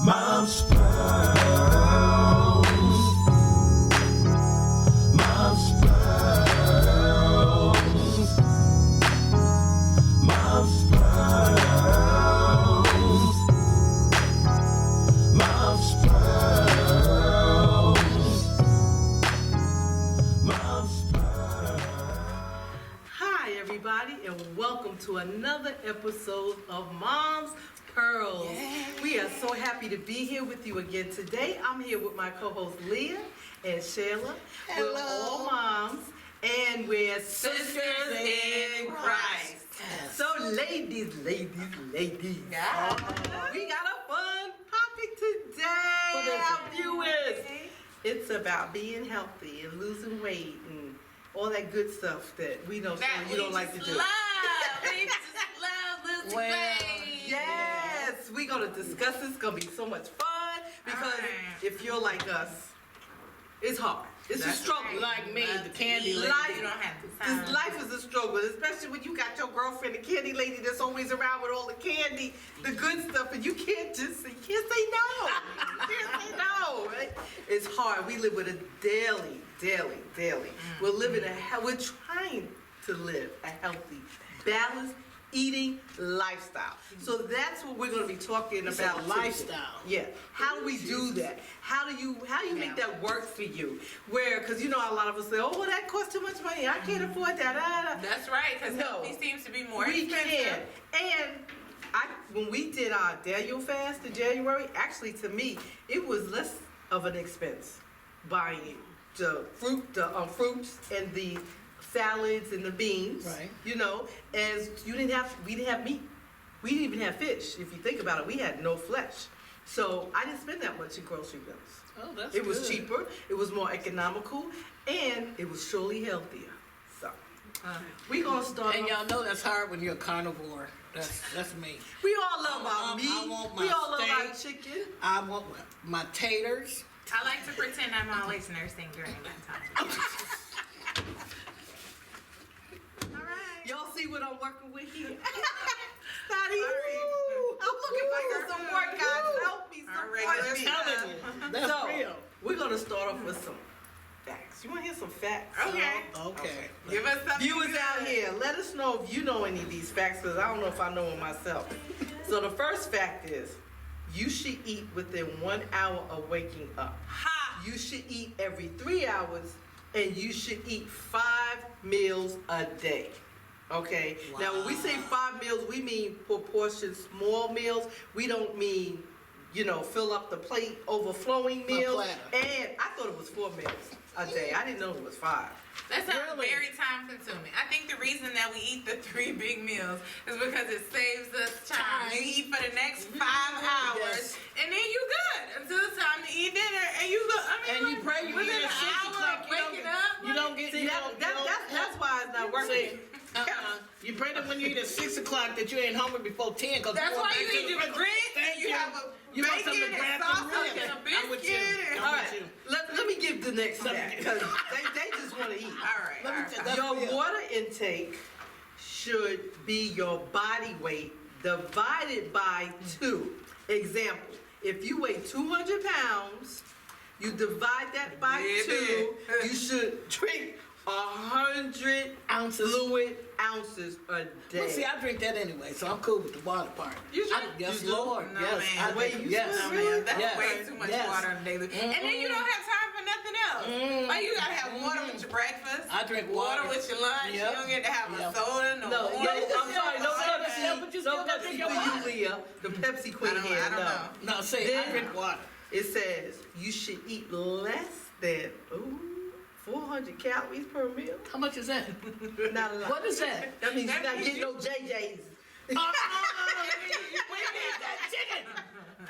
Mom's pearls. Mom's pearls. Mom's pearls. Mom's pearls. Mom's pearls. Hi, everybody, and welcome to another episode of Mom's Pearls. We are so happy to be here with you again today. I'm here with my co-hosts Leah and Shayla. Hello. We're all moms, and we're sisters in Christ. So, ladies, Yeah. we got a fun topic today, What is it? our viewers. It's about being healthy and losing weight and all that good stuff that we know That you don't like to do. We just love losing Well, weight. Yes, we're gonna discuss this. It's gonna be so much fun because Alright. if you're like us, it's hard. It's That's a struggle. right. Like me, Love the to candy eat. lady. Life- You don't have to This sound. life is a struggle, especially when you got your girlfriend, the candy lady that's always around with all the candy, the good stuff, and you can't say no. You can't say no, right? It's hard. We live with a daily. We're living we're trying to live a healthy, balanced eating lifestyle. So that's what we're going to be talking It's about. a today. lifestyle. Yeah. How do we do that? How do you make that work for you? Where, because you know, a lot of us say, oh, well, that costs too much money. I can't afford that. That's right, because No. healthy seems to be more We expensive. can. And when we did our Daniel fast in January, actually to me, it was less of an expense buying the fruits and the salads and the beans. Right. You know, as we didn't have meat. We didn't even have fish. If you think about it, we had no flesh. So I didn't spend that much in grocery bills. Oh, that's It was good. cheaper, it was more economical, and it was surely healthier. So we're gonna start And off- y'all know that's hard when you're a carnivore. That's me. We all love our I meat. want We my all love our steak. chicken. I want my taters. I like to pretend I'm always nursing during that time. All right. Y'all see what I'm working with here? Daddy, I'm looking for some support, guys. Help me Our support regular me. Telling you, that's So, real. we're gonna start off with some facts. You wanna hear some facts? Okay. Okay. Give us something. Viewers good. out here, let us know if you know any of these facts, because I don't know if I know them myself. So the first fact is, you should eat within 1 hour of waking up. Ha! You should eat every 3 hours, and you should eat 5 meals a day. Okay? Now, when we say 5 meals, we mean proportioned small meals. We don't mean, fill up the plate, overflowing meals. platter. And I thought it was 4 meals a day. I didn't know it was 5. That sounds Really? very time consuming. I think the reason that we eat the 3 big meals is because it saves us time. You eat for the next 5 hours, Yes. and then you good until it's time to eat dinner, and you go. And you pray you within eat an at 6 hour o'clock. of waking up. You don't get. See, you don't- that's why it's not working. You pray that when you eat at 6 o'clock that you ain't hungry before 10. Cause That's why you eat your grits Thank and you have a You want something bacon to and grab some sausage ribs. and a I'm with you. biscuit. and- I'm All with right, you. let me give the next fact, because they just want to eat. All right. Let me all right. tell- That's Your real. water intake should be your body weight divided by 2. Example, if you weigh 200 pounds, you divide that by Yeah, 2, man. you should drink 100 Ounces. fluid ounces a day. Well, see, I drink that anyway, so I'm cool with the water part. You drink? Yes, You do? Lord. No, yes, man. I Wait, drink. you Yes, swim, Man, really? that's Yes. way too much Yes. water on a daily. And then you don't have time for nothing else. Like you gotta have water with your breakfast. I drink water water. with your lunch. Yep. You don't get to have Yep. a soda, no No, orange. I'm sorry, no Pepsi, Yeah, but you still no gotta Pepsi drink your for you, water. Leah, the Pepsi queen I don't here, know. No, see, I Then- drink water. It says you should eat less than 400 calories per meal. How much is that? Not a lot. What is that? That means you're not That getting no means JJ's. We need that chicken.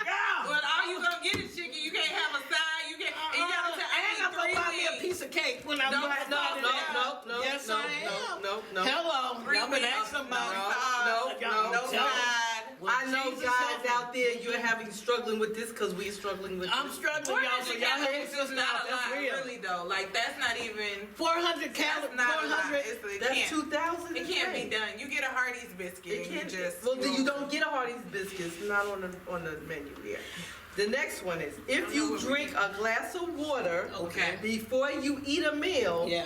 Yeah. But all you gonna get is chicken. You can't have a side. You can't. And you gotta tell. I And I'm need gonna buy 3 me a weeks. piece of cake when I'm No, going no, No. Yes, I am. No. Hello. Three Y'all been weeks. asking somebody. No. No Tell 'em. side. When I know Jesus God guys out there, you're struggling with this because we're struggling with I'm this. struggling, y'all, so 400 y'all help calories us is not out. a That's lot, real. really though. Like that's not even. 400 calories, That's not a lot. 400. It That's can't. 2,000. It can't be done. You get a Hardee's biscuit It and you can't. just. Well, you don't get a Hardee's biscuits, not on the menu here. The next one is if you drink a glass of water Okay. before you eat a meal Yeah.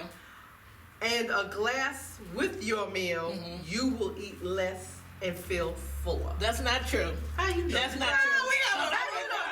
and a glass with your meal, you will eat less and feel fuller. That's not true. How you know? That's not How true. you know? How How you you know? know?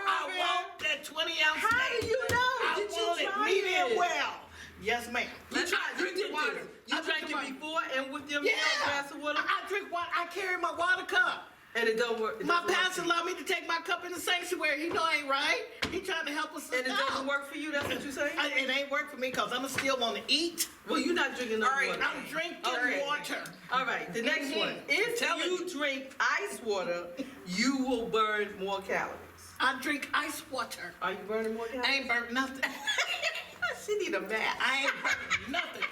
I want that 20-ounce How do you know? I Did you want it try medium it? well. Yes, ma'am. You tried. You drink did the water. this. You I drink drank the water. it before and with your meal, Yeah. glass of water, I drink water. I carry my water cup. and it don't work. It My doesn't work pastor for you. allowed me to take my cup in the sanctuary. He know I ain't right. He trying to help us. And it out. doesn't work for you. That's what you're saying. It ain't work for me because I'm still want to eat. Well, you're not drinking enough All right, water. I'm drinking Okay. water. All right, the next Mhm. one. If Telling you drink ice water, you will burn more calories. I drink ice water. Are you burning more calories? I ain't burnt nothing. She need a math. I ain't burnt nothing.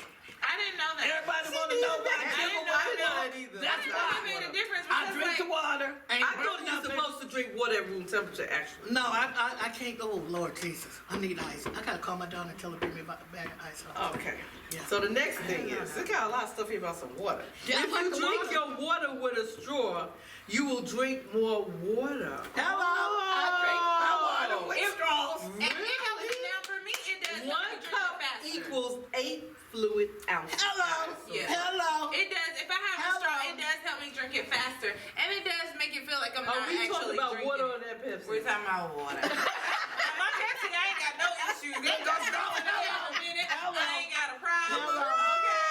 I didn't know that. Everybody want to know why I I drink didn't water. know that either. I That's didn't why. know it made a difference. I because, drink the like, water. Ain't I thought burnt you were nothing. supposed to drink water at room temperature, actually. No, I can't go. Oh, Lord Jesus. I need ice. I got to call my daughter and tell her to bring me a bag of ice. Okay. Yeah. So the next thing is, look got a lot of stuff here about some water. Yeah, I If like you the drink water. your water with a straw, you will drink more water. Hello. I drink my water with It- straws. And it helps. Now for me, it does. help me One drink it cup faster. equals 8 fluid ounces. Hello. Yeah. Hello. It does. If I have Hello. a straw, it does help me drink it faster, and it does make it feel like I'm Are not we talking actually about drinking. water or that Pepsi? We're talking about water. My Pepsi, I ain't got no issues. It goes strong enough in it. Hello. I ain't got a problem. Hello.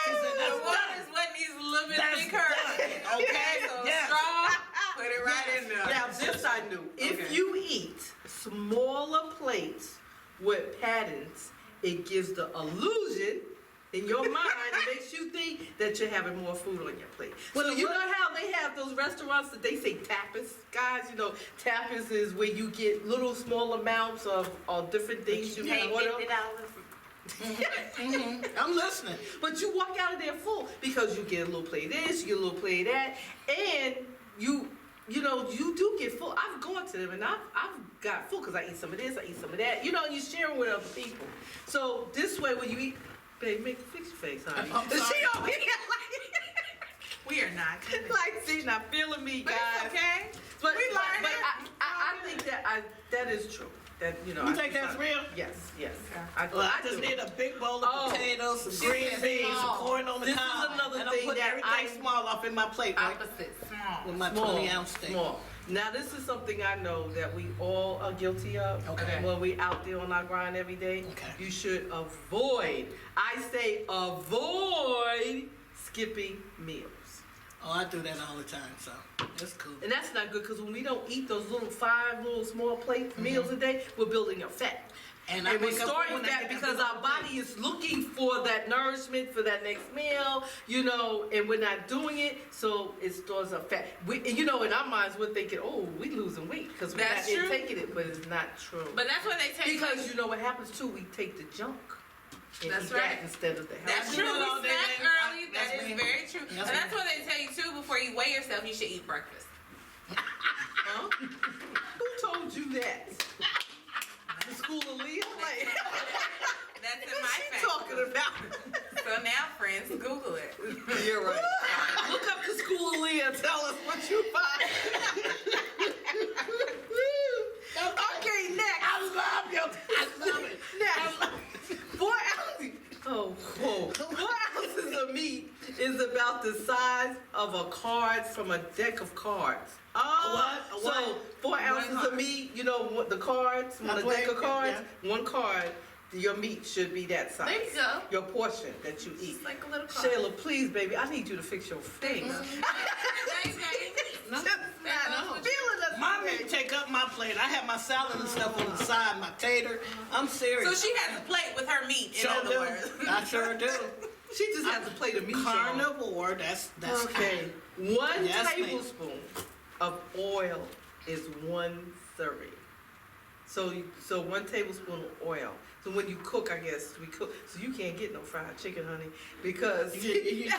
She said Okay. that's The water done. is what needs a little bit That's thicker. done. Okay, so Yes. straw, put it right in there. Now, this I knew. If Okay. you eat smaller plates with patterns, it gives the illusion in your mind, it makes you think that you're having more food on your plate. Well, So you what- know how they have those restaurants that they say tapas? Guys, you know, tapas is where you get little small amounts of different things you Pay can order. $50. I'm listening. But you walk out of there full because you get a little play of this, you get a little play of that, and you know, you do get full. I've gone to them and I've got full because I eat some of this, I eat some of that. You know, and you sharing with other people. So this way, when you eat, babe, fix your face, honey. I'm sorry. She over here We are not. like, see, not feeling me, But guys. it's okay. But, We learned but it. I think that is true. That you know. You I think that's real? Yes, yes. Well, I just do. need a big bowl of Oh. potatoes, some She green said beans, some small. corn on the This is cob. another and thing I'm putting that everything I- small off in my plate, right? Opposite, small. With my Small, 20-ounce steak. small. Now this is something I know that we all are guilty of. Okay. When we out there on our grind every day, Okay. you should avoid. I say avoid skipping meals. Oh, I do that all the time, so it's cool. And that's not good because when we don't eat those little small plate meals a day, we're building up fat. And And we're wake up storing when I fat get that because big our old body plate. is looking for that nourishment for that next meal, you know, and we're not doing it, so it stores up fat. And you know, in our minds, we're thinking, oh, we losing weight because we're That's not true. taking it, but it's not true. But that's what they take. Because you know what happens too, we take the junk and That's eat right. that instead of the That's healthy. do true. that all We day, snack man. early. That's That is me. very true. Yes, And that's ma'am. what they tell you too. Before you weigh yourself, you should eat breakfast. Huh? Who told you that? The school of Leah? Like, That's in what's my she fact. talking about? So now, friends, Google it. You're right. Look up the school of Leah and tell us what you find. Okay, next. I love it. Next. 4 ounces. Oh, whoa. 4 ounces of meat is about the size of a card from a deck of cards. Oh, A what? A so what? 4 ounces card. of meat, you know, what the cards, on I a play- deck of cards, yeah. one card, your meat should be that size. There you go. Your portion that you eat. It's like a little card. Shayla, please, baby, I need you to fix your face. Thanks, baby. No. Just not feeling us My today. meat take up my plate. I have my salad and stuff on the side, my tater. I'm So serious. she has a plate with her meat. In Sure other do. words. I sure do. She just has a plate of meat. y'all. Carnivore. That's Okay, 1 Yes, ma'am. tablespoon of oil is 1 serving. So 1 tablespoon of oil. So when you cook, I guess we cook. So you can't get no fried chicken, honey, because You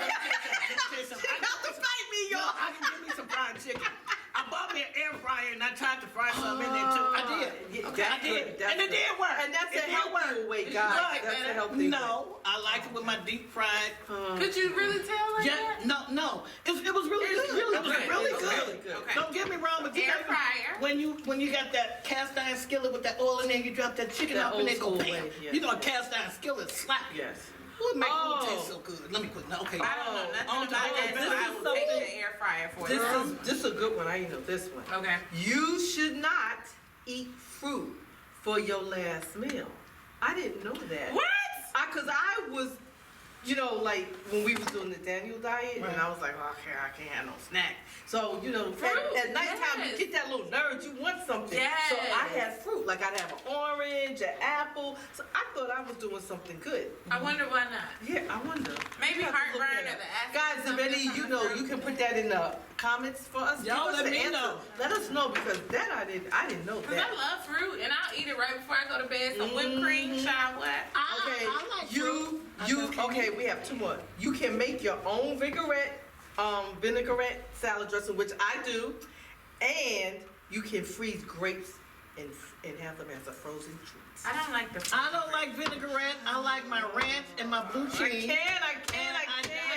and I tried to fry something in there too. I did. Yeah, Okay, that's I did. good, that's And it good. did work. And that's It a did healthier work. way, guys. Right. That's a healthier way. No, I like it with my deep fried. Could you really tell like Yeah, that? no. It was really It's good. really It was good. really It's good. really good. Okay. Don't get me wrong, but you Air know, fryer. when you got that cast iron skillet with that oil in there, you drop that chicken That up and old it go school bam. way, yeah. You know, a cast iron skillet slap. Yes. Would make Oh. food taste so good. Let me quit. No, okay. I don't know nothing On about to that, the so next I will something- take the air fryer for This it. is a good one. I know this one. Okay. You should not eat fruit for your last meal. I didn't know that. What? Cause I was, you know, like when we was doing the Daniel diet, Right. and I was like, okay, I can't have no snack. So, you know, Fruit, at nighttime yes. you get that little nudge, you want something. Yes. So I had fruit, like I'd have an orange, an apple. So I thought I was doing something good. I wonder why not. Yeah, I wonder. Maybe You have to look heartburn that or up. the acid Guys, or if something any, from you the know, fruit. you can put that in the comments for us. Y'all Give us let the me answer. know. Let us know, because that I didn't know Cause that. I love fruit and I'll eat it right before I go to bed. Some whipped cream, shot what? Okay, I like you fruit. I you just can't okay? eat. We have two more. You can make your own vinaigrette salad dressing, which I do, and you can freeze grapes and have them as a frozen treat. I don't like the. I don't like vinaigrette. I like my ranch and my blue I cheese. can't. I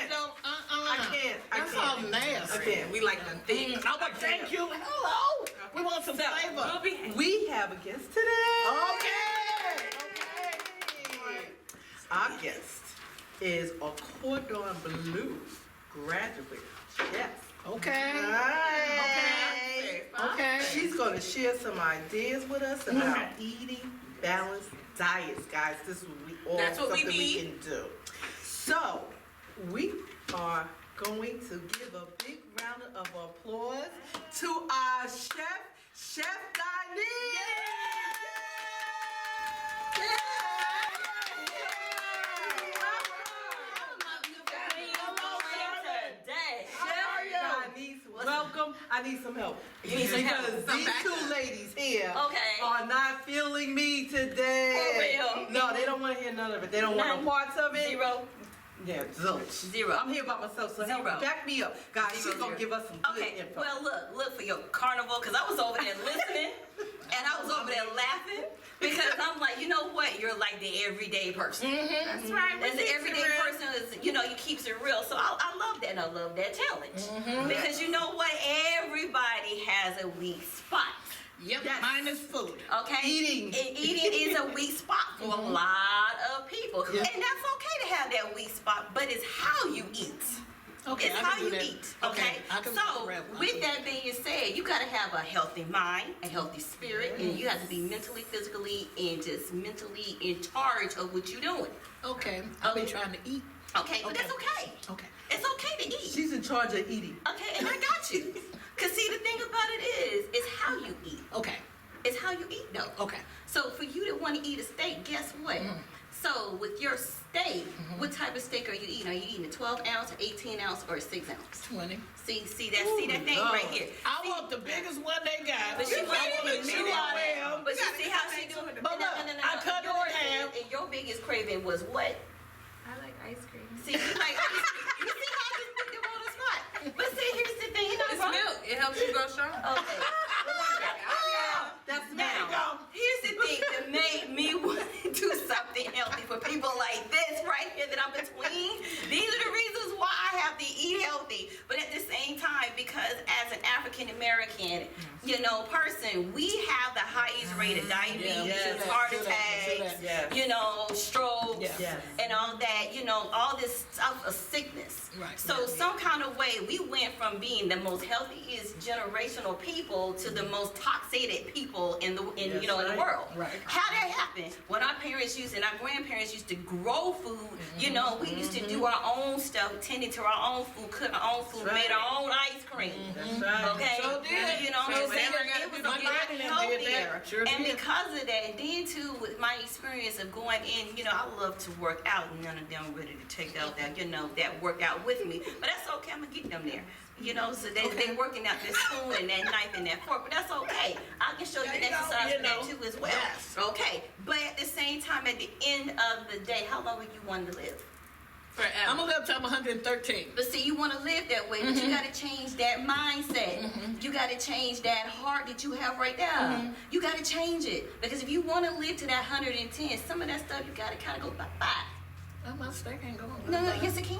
don't. I can't. That's all nasty. I can't. We like the thick. I would thank you. Hello. We want some So, flavor. We'll be. We have a guest today. Okay. Okay. Our guest is a Cordon Bleu graduate. Yes. Okay. Hi. Okay. She's going to share some ideas with us about eating balanced diets, guys. This is That's what we something we need. can do. So, we are going to give a big round of applause to our Chef Diney. Welcome. I need some help. You need some help. Because Some these backup. two ladies here Okay. are not feeling me today. For real? No, they don't want to hear none of it. They don't want no None? parts of it. Zero. Yeah, zilch. Zero. I'm here by myself, so help Zero. back me up. Guys, she's Zero, going to zero. give us some good Okay, info. well, look for your carnival, because I was over there listening, and I was over there laughing, because I'm like, you know what? You're like the everyday person. That's right. As an everyday person, is, you know, you keeps it real. So I love that, and I love that challenge. Because you know what? Everybody has a weak spot. Yep. Yes. Mine is food. Okay? Eating. And eating is a weak spot for a lot of people. Yeah. And that's okay to have that weak spot, but it's how you eat. Okay. It's I how can do you that. eat, okay? I can So, grab one. with that being said, you gotta have a healthy mind, a healthy spirit, and you have to be mentally, physically, and just mentally in charge of what you're doing. Okay. I've been trying to eat. Okay, but that's okay. Okay. It's okay to eat. She's in charge of eating. Okay, and I got you. Cause see, the thing about it is how you eat. Okay. It's how you eat, though. Okay. So for you to want to eat a steak, guess what? So with your steak, what type of steak are you eating? Are you eating a 12 ounce, 18 ounce, or a 6 ounce? 20. See that thing Lord. right here. I want the biggest one they got. But she I want want to it chew medium on it. well. But you see how she do it? But look, I cut it in Yours half. and your biggest craving was what? I like ice cream. See, you like you see how I just put them on the spot. But see, here's the thing, you know, It's bro. milk. It helps you grow strong. Okay. That's Now, now. here's the thing that made me want to do something healthy for people like this right here that I'm between. These are the reasons why I have to eat healthy. But at the same time, because as an African American, you know, person, we have the highest rate of diabetes, Yes. heart True that, true attacks, that. Yes. you know, strokes, Yes. and all that, you know, all this stuff of sickness. Right. So some kind of way we went from being the most healthiest generational people to the most toxicated people in the in That's you know in the right. world. Right. How that happened? When our parents used and our grandparents used to grow food, you know, we used to do our own stuff, tending to our own food, cook our own food, That's made right. our own ice cream. That's right. Okay, Sure did. you know, So just saying whatever that gotta it was be a done, lot did that. healthier. Sure And did. because of that, and then too, with my experience of going in, you know, I love to work out, and none of them ready to take out that, you know, that workout with me. But that's okay. I'm gonna get them there. You know, so they working out that spoon and that knife and that fork, but that's okay. I can show you There an you go, exercise you for that know. too as well. Yes. Okay, but at the same time, at the end of the day, how long would you want to live? I'm Forever. gonna live till I'm 113. But see, you want to live that way, but you got to change that mindset. You got to change that heart that you have right there. You got to change it. Because if you want to live to that 110, some of that stuff you got to kind of go bye-bye. Oh, my steak ain't going. No, yes it can.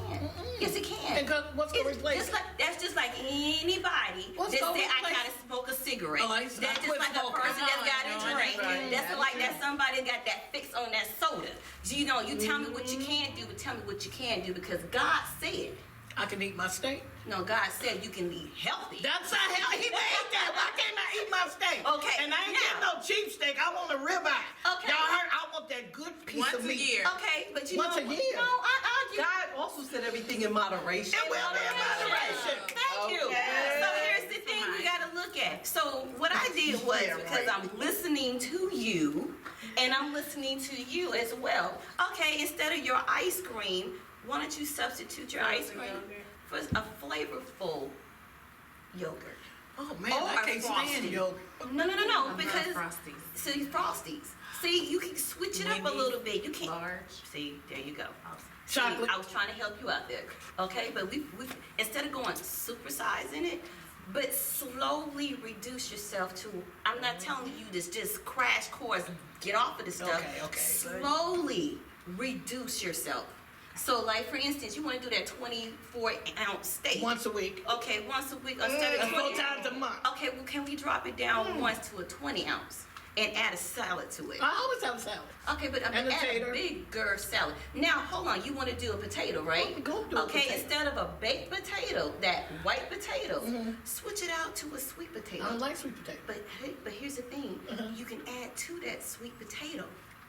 Yes it can. And what's gonna It's replace just it? like, that's just like anybody What's that gonna say I replace gotta smoke a cigarette. Oh, I That's quit just like a smoking. person that's got No, a that's drink. right. That's That's like true. that somebody got that fix on that soda. You know, you tell me what you can do, but tell me what you can do because God said. I can eat my steak. No, God said you can be healthy. That's how hell he made that. Why can't I eat my steak? Okay, And I ain't now- getting no cheap steak. I want a ribeye. Okay. Y'all heard? I want that good piece Once of a meat. year. Okay, but you Once know a what? year. No, I argue. God also said everything in moderation. It will be in moderation. Thank you. Okay. So here's the thing we gotta look at. So what I did was Yeah, because right. I'm listening to you and I'm listening to you as well. Okay, instead of your ice cream, why don't you substitute your ice cream for a flavorful yogurt? Oh man, Or I a can't Frosty. stand yogurt. No, I because love Frosties. see Frosties. See, you can switch it up a Maybe little bit. You can't. large. See, there you go. Chocolate. See, I was trying to help you out there. Okay, but we instead of going supersizing it, but slowly reduce yourself to. I'm not telling you this just crash course. Get off of this stuff. Okay. Slowly reduce yourself. So, like for instance, you want to do that 24-ounce steak. Once a week. Okay, once a week instead of That's 4 20. times a month. Okay, well, can we drop it down once to a 20-ounce and add a salad to it? I always have a salad. Okay, but I'm And a add tater. a bigger salad. Now, hold on. You want to do a potato, right? Go do a Okay, potato. instead of a baked potato, that white potato, switch it out to a sweet potato. I don't like sweet potato. But here's the thing. You can add to that sweet potato.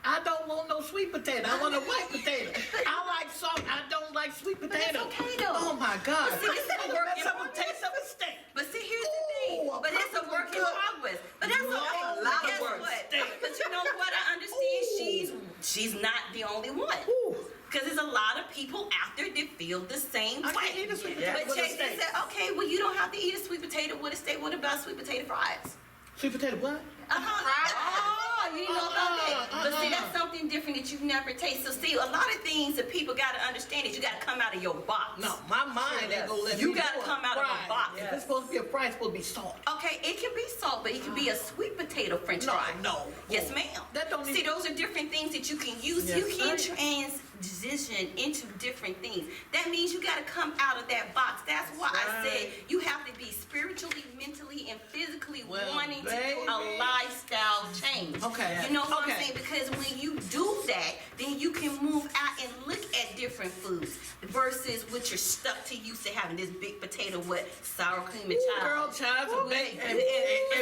I don't want no sweet potato. I want a white potato. I like salt. I don't like sweet But that's potato. okay, though. Oh my God. But see, this is a work in Mess up the progress. taste of a steak. But see, here's the thing. Ooh, a But it's a work in perfectly progress. But that's You okay. like a lot of Guess work. what? Steak. But you know what? I understand she's not the only one. Ooh. Because there's a lot of people out there that feel the same I way. can't eat a sweet Yeah. potato But with a Jason steak. said, okay, well, you don't have to eat a sweet potato with a steak. What about sweet potato fries? Sweet potato what? Oh, you didn't know about that. But see, Uh-uh. that's something different that you've never tasted. So see, a lot of things that people got to understand is you got to come out of your box. No, my mind ain't gonna let You me gotta do a come out of a fry. box. If it's supposed to be a fry, it's supposed to be salt. Okay, it can be salt, but it can be a sweet potato French No, fry. no. Yes, ma'am. That don't See, even- those are different things that you can use. Yes, You can sir. transition into different things. That means you got to come out of that box. That's why I right. said you have to be spiritually, mentally, and physically Well, wanting to do baby. a lifestyle change. Okay. You know what I'm Okay. saying? Because when you do that, then you can move out and look at different foods versus what you're stuck to used to having this big potato with sour cream and chives. Girl, chives and bacon and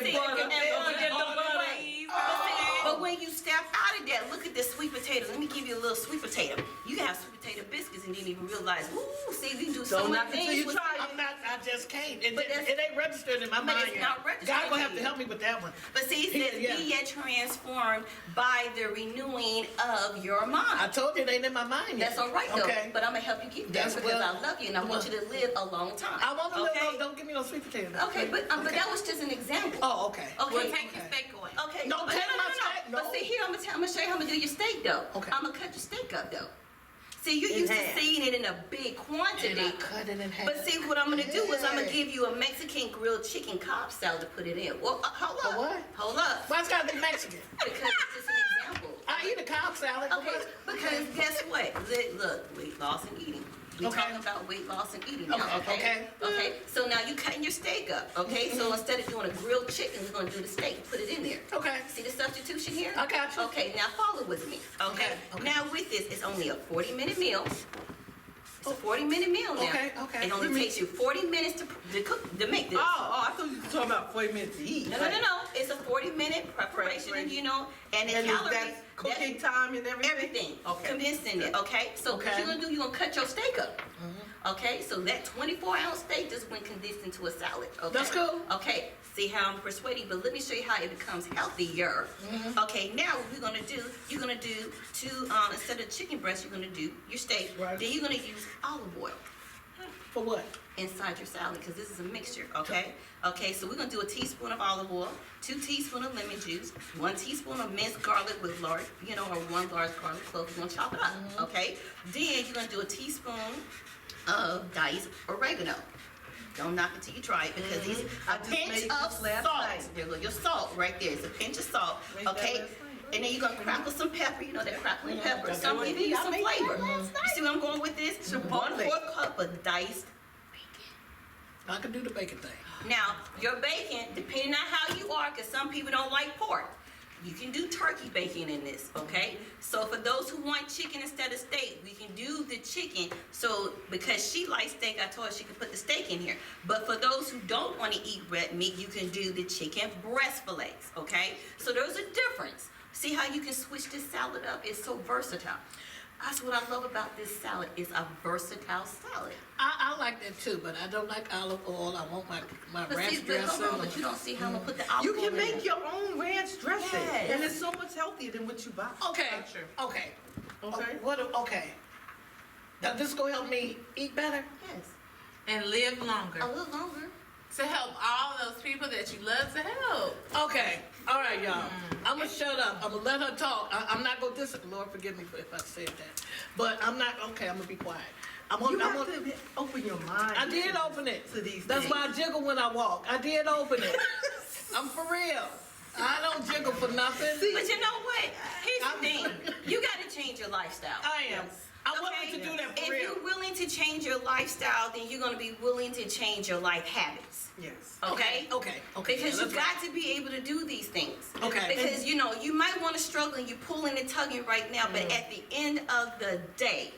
See, butter. and butter. And butter. But when you step out of that, look at this sweet potato. Let me give you a little sweet potato. You can have sweet potato biscuits and didn't even realize, ooh, see, we do so Don't many knock it till things you with try it. I'm not, I just can't. It But that's- ain't registered in my but mind it's yet. not registered God gonna have to to you. help me with that one. But see, it says, Yeah. be yet transformed by the renewing of your I mind. told you it ain't in my mind yet. That's all right, though. Okay. But I'm going to help you get there That's because well- I love you and I want you to live a long time. I want to okay? live. Don't give me no sweet potato. Okay, but that was just an example. Oh, okay. Okay. Well, take your steak away. Okay. Don't but take my steak, no. But see here, I'm gonna show you how I'm gonna do your steak though. Okay. I'm gonna cut your steak up though. See, you're In used half. to seeing it in a big quantity. And I cut it in half. But see, what I'm gonna do is I'm gonna Yeah. give you a Mexican grilled chicken Cobb salad to put it in. Well, hold up. A what? Hold up. Why it's gotta be Mexican? Because it's just an example. I eat a Cobb salad. but Okay, what- because guess what? Look, weight loss and eating. We're Okay. talking about weight loss and eating now, Okay, okay? okay. Okay, so now you cutting your steak up, okay? So instead of doing a grilled chicken, we're gonna do the steak, put it in there. Okay. See the substitution here? I got you. Okay, now follow with me, okay? Okay. Now with this, it's only a 40-minute meal. It's a 40-minute meal now. Okay, okay. It only takes you 40 minutes to make this. Oh, I thought you were talking about 40 minutes to eat. No. It's a 40-minute preparation, and and the And is calories. that cooking time and everything? Everything. Okay. Condensed in it, okay? So what Okay. you're gonna do, you're gonna cut your steak up. Okay, so that 24-ounce steak just went condensed into a salad, okay? That's cool. Okay, see how I'm persuading, but let me show you how it becomes healthier. Okay, now what we're gonna do, you're gonna do two, instead of chicken breast, you're gonna do your steak. Right. Then you're gonna use olive oil. For what? inside your salad because this is a mixture, okay? Okay, so we're gonna do a teaspoon of olive oil, 2 teaspoons of lemon juice, 1 teaspoon of minced garlic with large, or 1 large garlic clove. You're gonna chop it up, okay? Then you're gonna do a teaspoon of diced oregano. Don't knock it till you try it because these I a just pinch made of this last salt. night. There go your salt right there. It's a pinch of salt, Made that okay? last night. And then you're gonna crackle some pepper. You know that crackling pepper. that's Some what give it you is. I some made that flavor. last You see where I'm going with this? Chipotle. 1/4 cup of diced. I can do the bacon thing. Now, your bacon, depending on how you are, because some people don't like pork, you can do turkey bacon in this, okay? So for those who want chicken instead of steak, we can do the chicken. So because she likes steak, I told her she could put the steak in here. But for those who don't want to eat red meat, you can do the chicken breast fillets, okay? So there's a difference. See how you can switch this salad up? It's so versatile. That's what I love about this salad. It's a versatile salad. I like that too, but I don't like olive oil. I want my But ranch see, but dressing. hold on, but you don't see how I'm gonna put the olive You oil can in make there. your own ranch dressing, Yes. and it's so much healthier than what you buy. Okay, That's true. okay. Okay. Okay. Now this gonna help me eat better? Yes, And live longer. a little longer. To help all those people that you love to help. Okay, all right, y'all. I'm gonna shut up. I'm gonna let her talk. I'm not gonna Lord forgive me if I said that. But I'm not, okay, I'm gonna be quiet. You have to open your mind. I did open it. To these That's things. why I jiggle when I walk. I did open it. I'm for real. I don't jiggle for nothing. But you know what? Here's the thing. You gotta change your lifestyle. I am. I'm willing to do that for If real. you're willing to change your lifestyle, then you're gonna be willing to change your life habits. Yes. Okay? Okay. Because yeah, you've that's got to be able to do these things. Okay. Because you might want to struggle and you're pulling and tugging right now, but at the end of the day,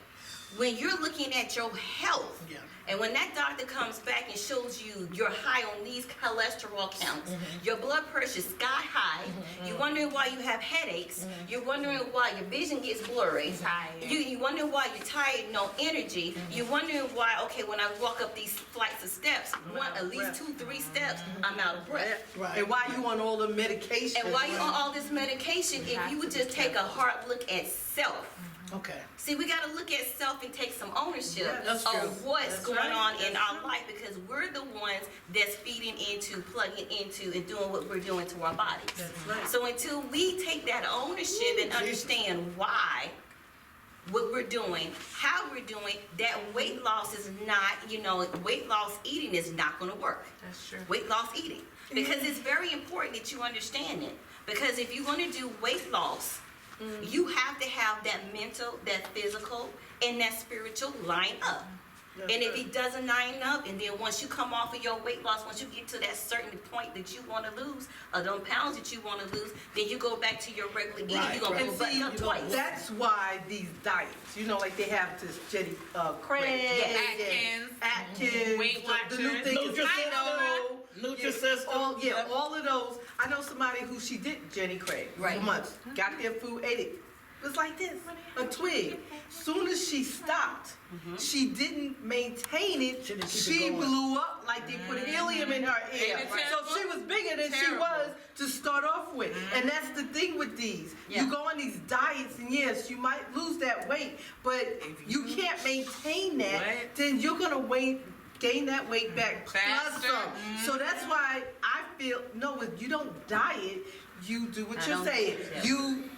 when you're looking at your health, Yeah. and when that doctor comes back and shows you you're high on these cholesterol counts, your blood pressure's sky high, you're wondering why you have headaches, you're wondering why your vision gets blurry, Tired. you're wondering why you're tired, no energy, you're wondering why, okay, when I walk up these flights of steps, at least 2-3 steps, I'm out of breath. Right. And why you on all the medication? And while you're on all this medication, if you would just take a hard look at self. Okay. See, we got to look at self and take some ownership Yeah, that's true. of what's That's going right. on in That's our true. life because we're the ones that's feeding into, plugging into, and doing what we're doing to our bodies. That's right. So until we take that ownership and understand why, what we're doing, how we're doing, that weight loss is not, weight loss eating is not going to work. That's true. Weight loss eating. Because it's very important that you understand it. Because if you're going to do weight loss, you have to have that mental, that physical, and that spiritual line up. That's And if right. it doesn't line up, and then once you come off of your weight loss, once you get to that certain point that you want to lose, or them pounds that you want to lose, then you go back to your regular eating. Right, You're going to And pull see, back up twice. that's why these diets, like they have this Jenny Craig, Yes. Atkins. Atkins, Weight the new Watchers. thing is Nutrisystem. Keto. Nutrisystem. Yeah, all of those. I know somebody who she did Jenny Craig Right. for months. Got their food, ate it. It was like this, a twig. Soon as she stopped, she didn't maintain it. She didn't keep it She going. blew up like they put helium in her ear. Ain't it So terrible? she was bigger than she Terrible. was to start off with. And that's the thing with these. Yeah. You go on these diets, and yes, you might lose that weight, but if you can't maintain that, What? then you're gonna gain that weight back plus Faster. some. So that's why I feel no, if you don't diet, you do what I you're don't saying. do that. You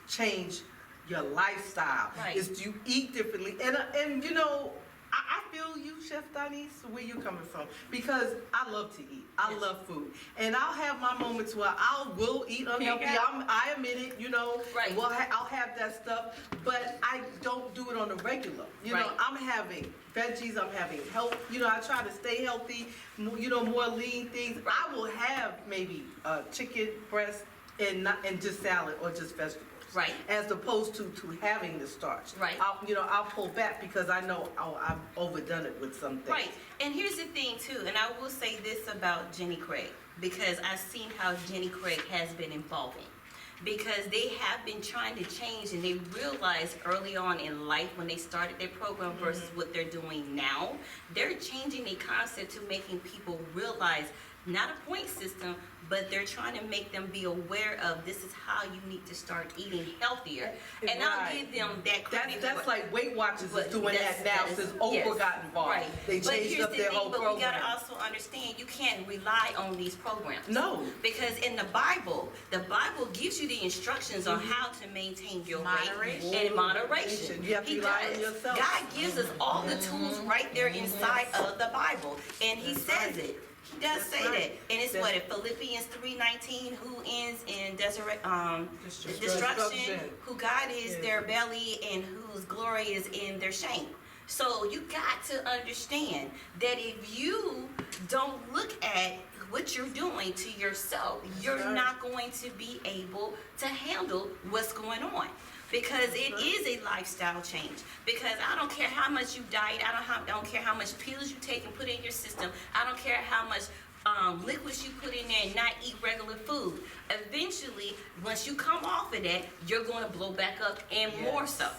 change your lifestyle. Right. Is you eat differently, and I feel you, Chef Denise, where you coming from, because I love to eat. I Yes. love food, and I'll have my moments where will eat unhealthy. Yeah. I admit it, Right. I'll have that stuff, but I don't do it on the regular. Right. I'm having veggies. I'm having health. I try to stay healthy. More lean things. I will have maybe chicken breast and just salad or just vegetables. Right. As opposed to having the starch. Right. I'll pull back because I know I've overdone it with some things. Right. And here's the thing too, and I will say this about Jenny Craig, because I've seen how Jenny Craig has been evolving. Because they have been trying to change, and they realized early on in life when they started their program versus what they're doing now, they're changing the concept to making people realize not a point system, but they're trying to make them be aware of this is how you need to start eating healthier. And I'll Right. give them that credit. That's for- like Weight Watchers is but doing that now is- since yes, Oprah got involved. Right. They But changed here's up the their thing, whole but program. we gotta also understand you can't rely on these programs. No. Because in the Bible gives you the instructions on how to maintain your Moderation. weight and moderation. You have to He rely on does. yourself. God gives us all the tools right there inside of the Bible, and He says it. He does That's say right. that, and it's That's- what in Philippians 3:19, who ends in destruction, Destruction. who God is Yes. their belly, and whose glory is in their shame. So you got to understand that if you don't look at what you're doing to yourself, you're right. not going to be able to handle what's going on. Because it is a lifestyle change. Because I don't care how much you diet, I don't care how much pills you take and put in your system, I don't care how much liquids you put in there and not eat regular food. Eventually, once you come off of that, you're going to blow back up and more so.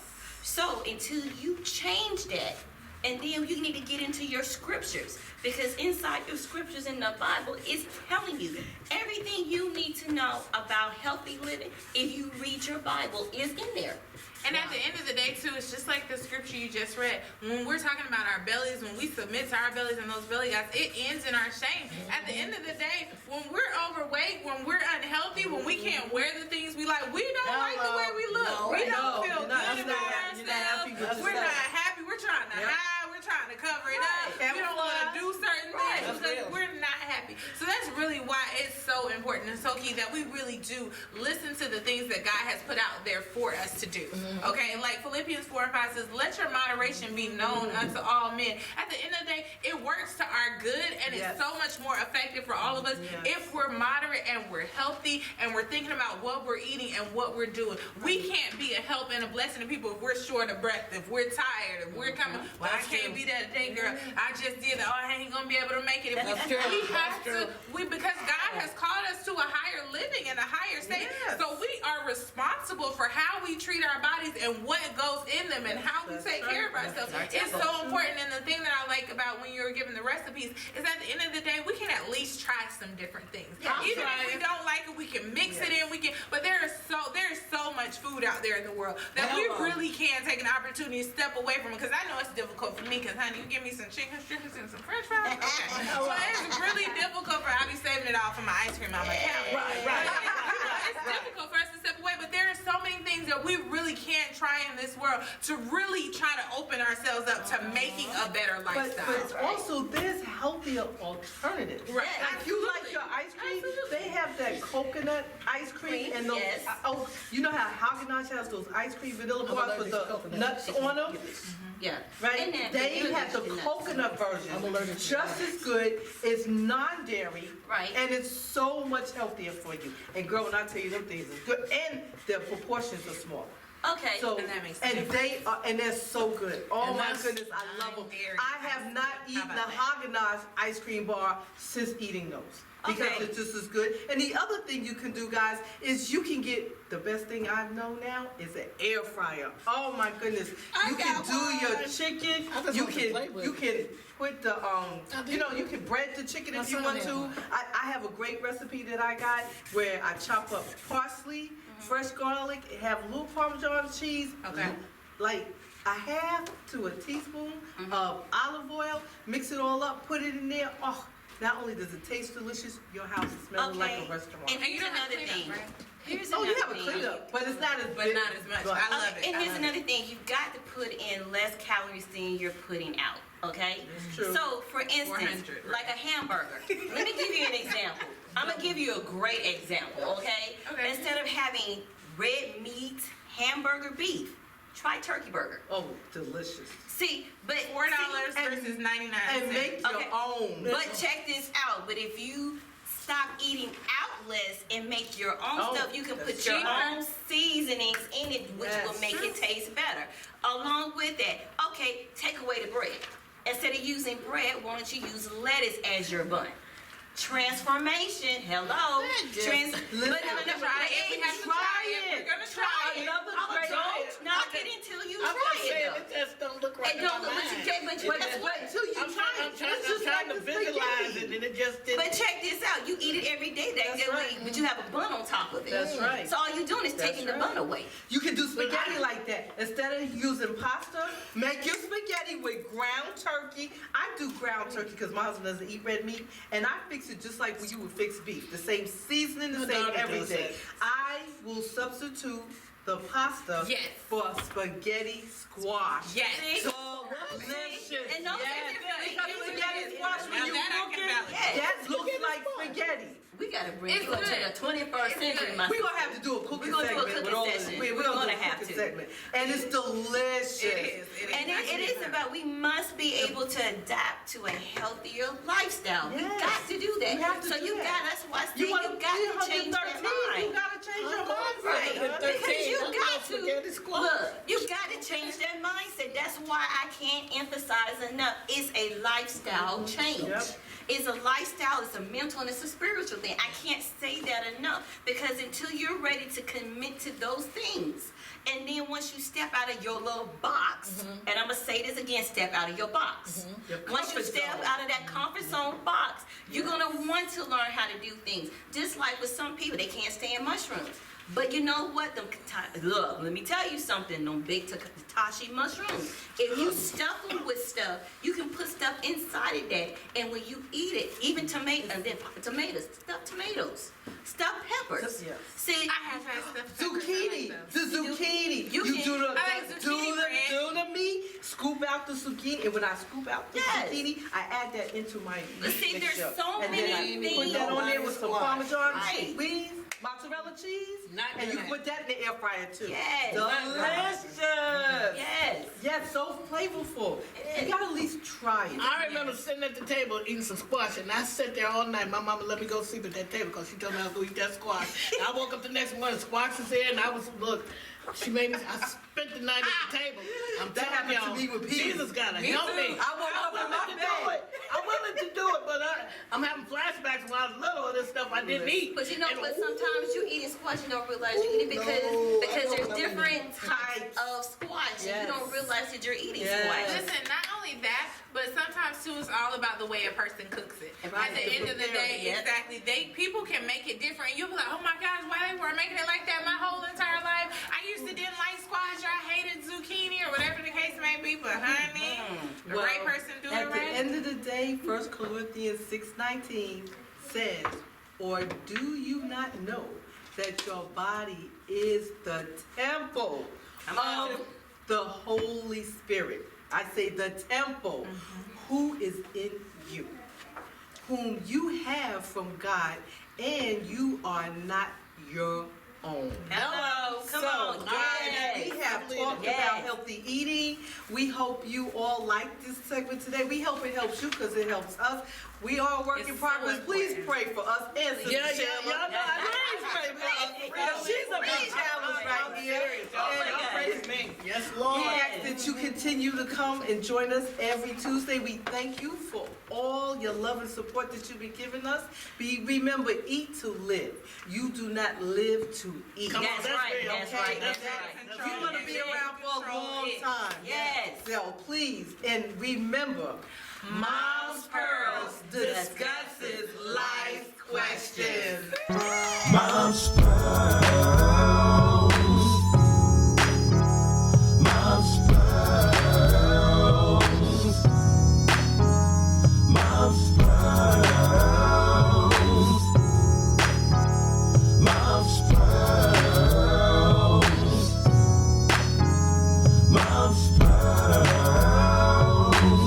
So until you change that, and then you need to get into your scriptures, because inside your scriptures in the Bible is telling you everything you need to know about healthy living. If you read your Bible, is in there. And at the end of the day, too, it's just like the scripture you just read. When we're talking about our bellies, when we submit to our bellies and those belly guys, it ends in our shame. At the end of the day, when we're overweight, when we're unhealthy, when we can't wear the things we like, we don't like the way we look. No, we no, don't feel you're not- good you're not about happy- you're not happy with ourselves. We're yourself. not happy. We're trying to Yep. hide. We're trying to cover it up. Right. We don't want to do certain Right. things That's because real. we're not happy. So that's really why it's so important and so key that we really do listen to the things that God has put out there for us to do. Okay, and like Philippians 4:5 says, let your moderation be known unto all men. At the end of the day, it works to our good, and Yes. it's so much more effective for all of us Yes. if we're moderate and we're healthy and we're thinking about what we're eating and what we're doing. We can't be a help and a blessing to people if we're short of breath, if we're tired, if we're coming, well, I can't be that day, girl. I just did it. Oh, I ain't gonna be able to make it. If That's we true. have That's true. to, because God has called us to a higher living and a higher state. Yes. So we are responsible for how we treat our bodies and what goes in them and how we That's take right. care of ourselves. That's It's right. so important. And the thing that I like about when you're giving the recipes is at the end of the day, we can at least try some different things. Yeah. Even if we don't like it, we can mix it in. We can, but there's so much food out there in the world that we Hello. really can take an opportunity to step away from it. Because I know it's difficult for me. Because honey, you give me some chicken strips and some French fries. Okay, so it's really difficult for I be saving it all for my ice cream on my counter. Right. It's difficult for us to step away, but there are so many things that we really can try in this world to really try to open ourselves up to making a better But lifestyle. it's also there's healthier alternatives. Right. Like you like your ice cream, they have that coconut ice cream and those. Yes. Oh, you know how Haagen-Dazs has those ice cream vanilla bars allergic with to the coconut. nuts on them, Yeah. right? And then They you have the nuts. coconut I'm allergic version, to just as good. It's non-dairy, Right. and it's so much healthier for you. And girl, when I tell you them things is good, and their proportions are small. Okay. So, And that makes and sense. they are, and they're so good. Oh And my that's goodness, I love them. non-dairy I have not eaten about a that? Haagen-Dazs ice cream bar since eating those. Because Okay. it's just as good. And the other thing you can do, guys, is you can get, the best thing I know now is an air fryer. Oh my goodness. I You can got do your one. chicken, I just you want to play with you it. can put the, you know, you can bread the chicken My if you son want had to. one. I have a great recipe that I got where I chop up parsley, fresh garlic, have a little Parmesan cheese. Okay. Like a half to a teaspoon of olive oil, mix it all up, put it in there. Oh, not only does it taste delicious, your house is smelling like Okay. a restaurant. And And you here's don't have another cleanup, thing. right? Here's Oh, you another have a thing. cleanup, but it's not as But big. not as much. But- I love Okay, it. and I here's love it. another thing. You got to put in less calories than you're putting out. Okay. It's true. So, for instance, 400, right. like a hamburger. Let me give you an example. I'm gonna give you a great example. Okay. Okay. Instead of having red meat, hamburger, beef, try turkey burger. Oh, delicious. See, but $4 and- versus 99 And cents. make your Okay. own. But check this out. But if you stop eating out less and make your own Oh, stuff, you can that's put your cheaper. own seasonings in it, which will Yes. make it taste better. Along with that, okay, take away the bread. Instead of using bread, why don't you use lettuce as your bun? Transformation, hello. Yes. But no, Try it. We have to try it. We're gonna try it. Another Oh, great. don't knock it until you I'm try just it saying, though. it just don't look right It in my don't look what you mind. get, but But guess what? until you I'm try trying, it, it's just I'm trying like to the visualize spaghetti. it and it just didn't. But check this out. You eat it every day that That's right. week, but you have a bun on top of it. That's right. So all you're doing is That's taking the right. bun away. You can do spaghetti like that. Instead of using pasta, make your spaghetti with ground turkey. I do ground turkey because my husband doesn't eat red meat, and I fix it just like you would fix beef. The same seasoning, the My same daughter does everything. that. I will substitute the pasta Yes. for spaghetti squash. Yes. Delicious. And those Yes. are good. Because spaghetti squash when Now you that I cook can it, vouch. Yes. that looks like spaghetti. We gotta bring It's you up to good. the 21st century, good. my We're gonna have to do a cooking We're gonna do a segment with cooking all session. this. We're We're gonna gonna do a have cooking to. segment. And it's delicious. It is. It is. And it is about, we must be able to adapt to a healthier lifestyle. We Yes. got to do that. We have to so do you that. got, that's why I say You you want got to to change that 113, mind. you gotta change your mindset. Right. huh? Because you Don't got go spaghetti to, squash. look, you got to change that mindset. That's why I can't emphasize enough. It's a lifestyle change. Yep. It's a lifestyle, it's a mental, and it's a spiritual thing. I can't say that enough because until you're ready to commit to those things, and then once you step out of your little box, and I'm gonna say this again, step out of your box. Your Once you comfort step zone. out of that comfort zone box, you're gonna want to learn how to do things. Just like with some people, they can't stand mushrooms. But you know what? Look, let me tell you something. Them big Tashi mushrooms. If you stuff them with stuff, you can put stuff inside of that. And when you eat it, even tomatoes, stuffed tomatoes, stuffed peppers. Yes. See, I have had stuff. Zucchini, the zucchini. You can- do the, I like do zucchini bread. do the meat, scoop out the zucchini, and when I scoop out the Yes. zucchini, I add that into my But see, mixture. there's so and many then I put things. that on there with some Parmesan Right. cheese, mozzarella cheese, Not and you that. can put that in the air fryer too. Yes. Delicious. Yes. Yes, so flavorful. It is. You gotta at least try it. I remember sitting at the table eating some squash, and I sat there all night. My mama let me go sleep at that table because she told me I was going to eat that squash. And I woke up the next morning, squash was there, and she made me, I spent the night at the table. I'm That telling happened to me y'all, with peas. Jesus gotta Me help too. me. I woke up in my willing to do bed. it. I'm willing to do it, but I'm having flashbacks when I was little of this stuff I didn't eat. But you know And what? ooh, Sometimes you eating squash, you don't realize you're eating because No, I because don't there's know. different types Types. of squash, and Yes. you don't realize that you're eating Yes. squash. Listen, not only that, but sometimes too, it's all about the way a person cooks it. Right. At the end of the day, Yep. exactly, people can make it different. And you'll be like, oh my gosh, why they weren't making it like that my whole entire life? I used to didn't like squash, or I hated zucchini, or whatever the case may be. But honey, the Well, right person do at it the right. end of the day, 1 Corinthians 6:19 says, or do you not know that your body is the temple Come on. of the Holy Spirit? I say the temple, who is in you, whom you have from God, and you are not your own. Hello, come So, on. guys, we have talked Yes. about healthy eating. We hope you all like this segment today. We hope it helps you because it helps us. We are a work in It's so progress. Please important. pray for us and Sister Yeah, Sheila. y'all know I Please pray for us. Because she's a big challenge right here. my And God. praise me. Yes, we Lord. ask that you continue to come and join us every Tuesday. We thank you for all your love and support that you've been giving us. Remember, eat to live. You do not live to eat. Come on, That's that's right, real. that's Okay, right, that's that's right. right. You're gonna be around for a long time. Yes. So please, and remember, Mom's Pearls discusses life questions.